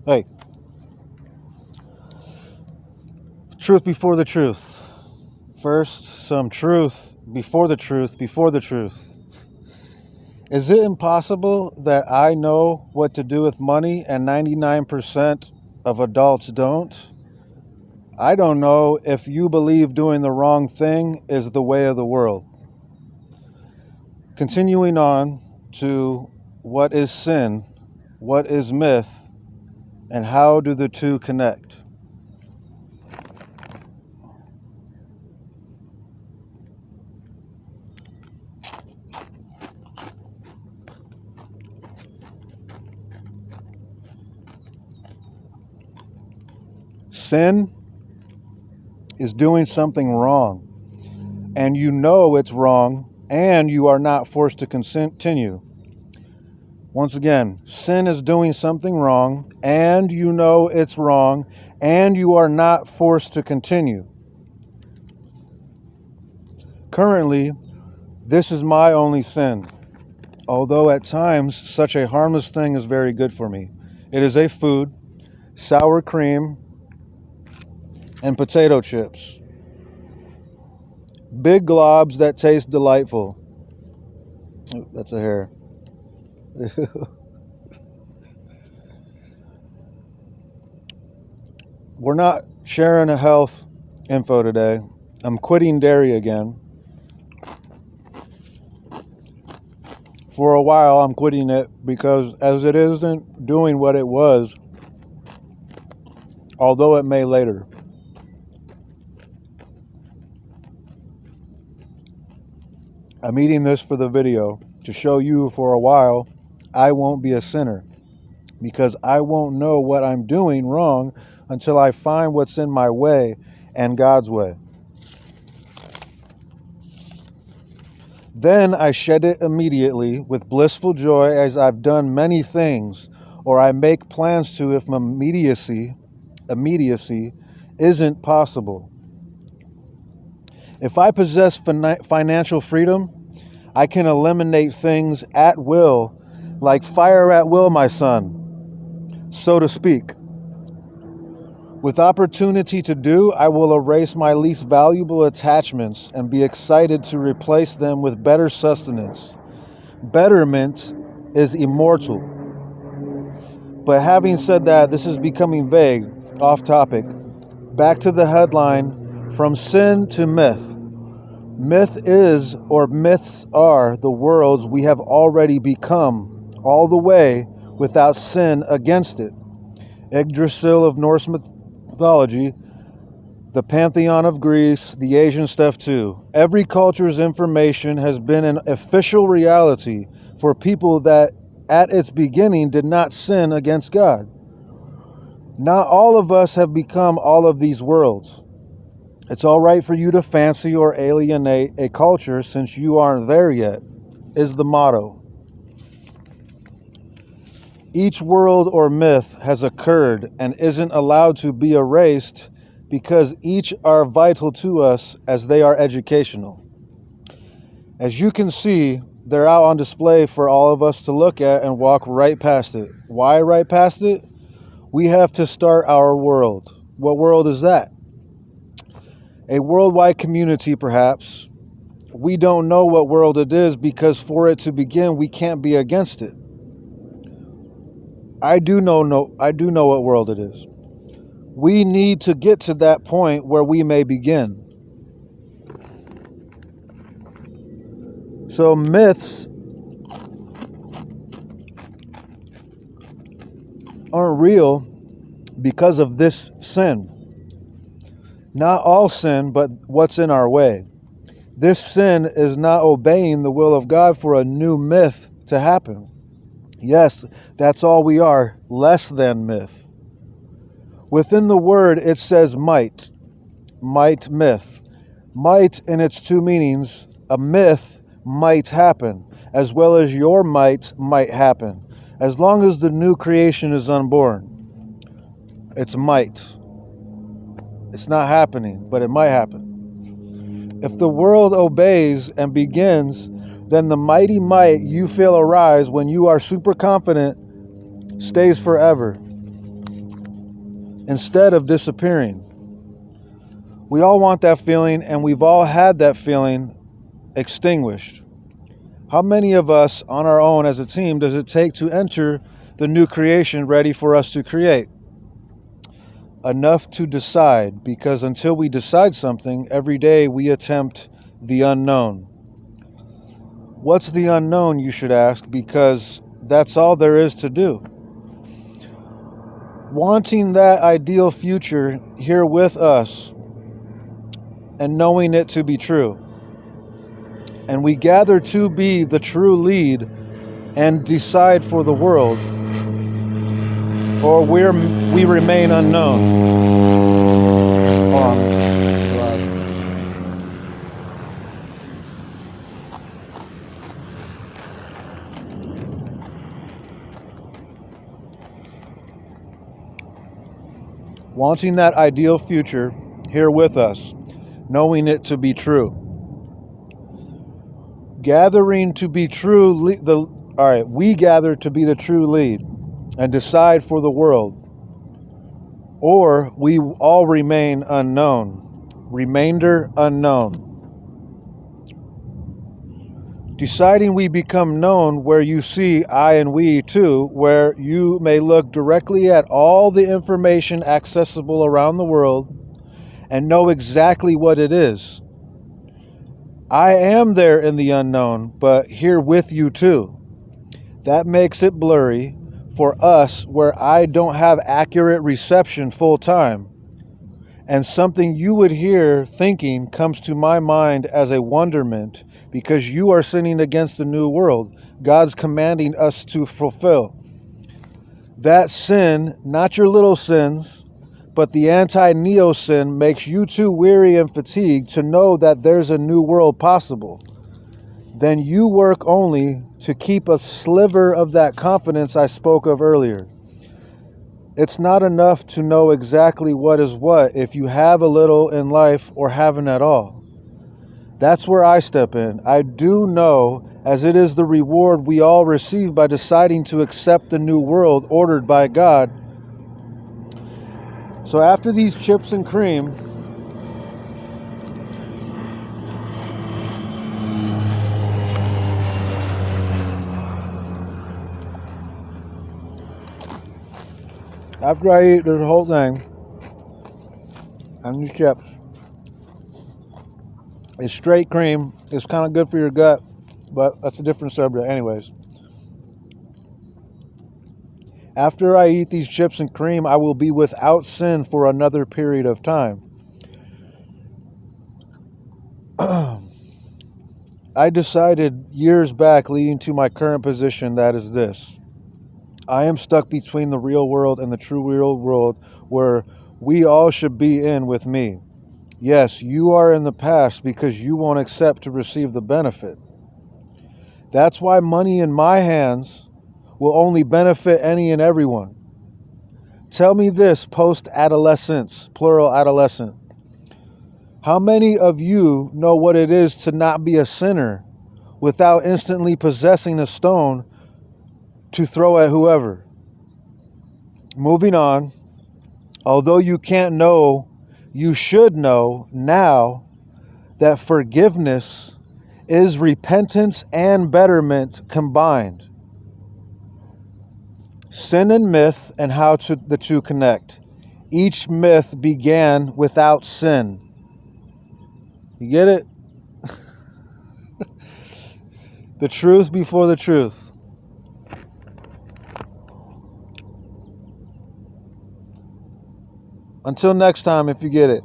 Hey, truth before the truth. First, some truth before the truth before the truth. Is it impossible that I know what to do with money and 99% of adults don't? I don't know if you believe doing the wrong thing is the way of the world. Continuing on to what is sin, what is myth, and how do the two connect? Sin is doing something wrong, and you know it's wrong, and you are not forced to continue. Once again, sin is doing something wrong, and you know it's wrong, and you are not forced to continue. Currently, this is my only sin, although at times such a harmless thing is very good for me. It is a food, sour cream, and potato chips. Big globs that taste delightful. Oh, that's a hair. We're not sharing a health info today. I'm quitting dairy again. For a while, I'm quitting it because as it isn't doing what it was, although it may later. I'm eating this for the video to show you for a while I won't be a sinner because I won't know what I'm doing wrong until I find what's in my way and God's way. Then I shed it immediately with blissful joy as I've done many things, or I make plans to if immediacy isn't possible. If I possess financial freedom, I can eliminate things at will, like fire at will, my son, so to speak. With opportunity to do, I will erase my least valuable attachments and be excited to replace them with better sustenance. Betterment is immortal. But having said that, this is becoming vague, off topic. Back to the headline, from sin to myth. Myth is, or myths are, the worlds we have already become, all the way without sin against it. Yggdrasil of Norse mythology, the pantheon of Greece, the Asian stuff too. Every culture's information has been an official reality for people that at its beginning did not sin against God. Not all of us have become all of these worlds. It's all right for you to fancy or alienate a culture since you aren't there yet, is the motto. Each world or myth has occurred and isn't allowed to be erased because each are vital to us as they are educational. As you can see, they're out on display for all of us to look at and walk right past it. Why right past it? We have to start our world. What world is that? A worldwide community, perhaps. We don't know what world it is because for it to begin, we can't be against it. I do know what world it is. We need to get to that point where we may begin. So myths aren't real because of this sin. Not all sin, but what's in our way. This sin is not obeying the will of God for a new myth to happen. Yes, that's all we are, less than myth. Within the word, it says might, myth. Might, in its two meanings, a myth might happen, as well as your might happen, as long as the new creation is unborn. It's might. It's not happening, but it might happen. If the world obeys and begins, then the mighty might you feel arise when you are super confident stays forever. instead of disappearing. We all want that feeling, and we've all had that feeling extinguished. How many of us on our own as a team does it take to enter the new creation ready for us to create? Enough to decide, because until we decide something, every day we attempt the unknown. What's the unknown, you should ask, because that's all there is to do. Wanting that ideal future here with us and knowing it to be true. And we gather to be the true lead and decide for the world, or we remain unknown. Hold on. Wanting that ideal future here with us, knowing it to be true. Gathering to be true, we gather to be the true lead and decide for the world, or we all remain unknown. Remainder unknown. Deciding we become known, where you see I and we too, where you may look directly at all the information accessible around the world and know exactly what it is. I am there in the unknown, but here with you too. That makes it blurry for us, where I don't have accurate reception full time. And something you would hear thinking comes to my mind as a wonderment, because you are sinning against the new world God's commanding us to fulfill. That sin, not your little sins, but the anti-neo sin, makes you too weary and fatigued to know that there's a new world possible. Then you work only to keep a sliver of that confidence I spoke of earlier. It's not enough to know exactly what is what if you have a little in life or haven't at all. That's where I step in. I do know, as it is the reward we all receive by deciding to accept the new world ordered by God. So after these chips and cream, after I eat the whole thing and these chips, it's straight cream. It's kind of good for your gut, but that's a different subject. Anyways, after I eat these chips and cream, I will be without sin for another period of time. I decided years back, leading to my current position, that is this. I am stuck between the real world and the true real world, where we all should be in with me. Yes, you are in the past because you won't accept to receive the benefit. That's why money in my hands will only benefit any and everyone. Tell me this, post-adolescence, plural adolescent. How many of you know what it is to not be a sinner without instantly possessing a stone to throw at whoever? Moving on, although you can't know, you should know now that forgiveness is repentance and betterment combined. Sin and myth, and how the two connect. Each myth began without sin. You get it? The truth before the truth. Until next time, if you get it.